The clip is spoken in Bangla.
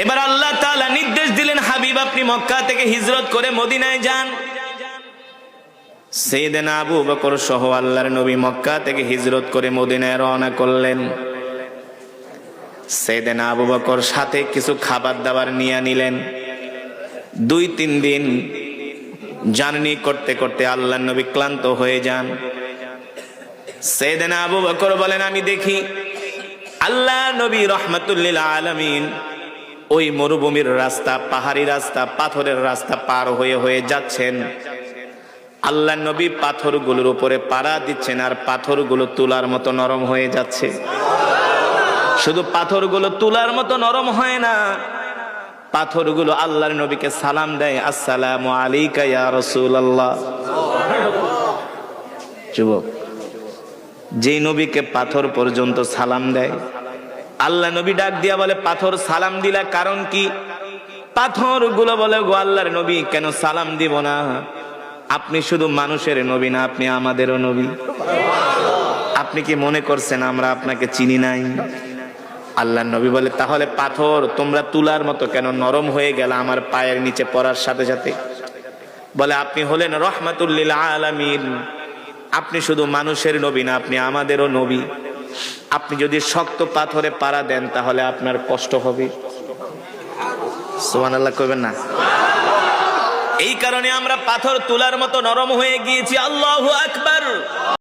এবার আল্লাহ তাআলা নির্দেশ দিলেন, হাবিব আপনি মক্কা থেকে হিজরত করে মদিনায় যান। সাইয়েদনা আবু বকর সহ আল্লাহর নবী মক্কা থেকে হিজরত করে মদিনায় রওনা করলেন। সাইয়েদনা আবু বকর সাথে কিছু খাবার দাবার নিয়ে নিলেন। 2-3 দিন জার্নি করতে করতে আল্লাহর নবী ক্লান্ত হয়ে যান। সাইয়েদনা আবু বকর বলেন, আমি দেখি আল্লাহর নবী রাহমাতুল লিল আলামিন ওই মরুভূমির রাস্তা, পাহাড়ি রাস্তা, পাথরের রাস্তা পার হয়ে হয়ে যাচ্ছেন। আল্লাহর নবী পাথরগুলোর উপরে পাড়া দিচ্ছেন, আর পাথরগুলো তুলার মতো নরম হয়ে যাচ্ছে। শুধু পাথরগুলো তুলার মতো নরম হয় না, পাথরগুলো আল্লাহর নবীকে সালাম দেয়, আসসালামু আলাইকা ইয়া রাসূলুল্লাহ। যুবক, যেই নবীকে পাথর পর্যন্ত সালাম দেয়, আল্লাহ নবী ডাক দিয়া বলে, পাথর সালাম দিলা কারণ কি? পাথরগুলো বলে, গো আল্লাহর নবী, কেন সালাম দিব না? আপনি শুধু মানুষের নবী না, আপনি আমাদেরও নবী। আপনি কি মনে করছেন আমরা আপনাকে চিনি নাই? আল্লাহর নবী বলে, তাহলে পাথর তোমরা তুলার মতো কেন নরম হয়ে গেল আমার পায়ের নিচে পড়ার সাথে সাথে? বলে, আপনি হলেন রাহমাতুল লিল আলামিন, আপনি শুধু মানুষের নবী না, আপনি আমাদেরও নবী। আপনি যদি শক্ত পাথরে পাড়া দেন তাহলে আপনার কষ্ট হবে। সুবহানাল্লাহ কইবেন না? এই কারণে আমরা পাথর তুলার মতো নরম হয়ে গিয়েছি। আল্লাহু আকবার।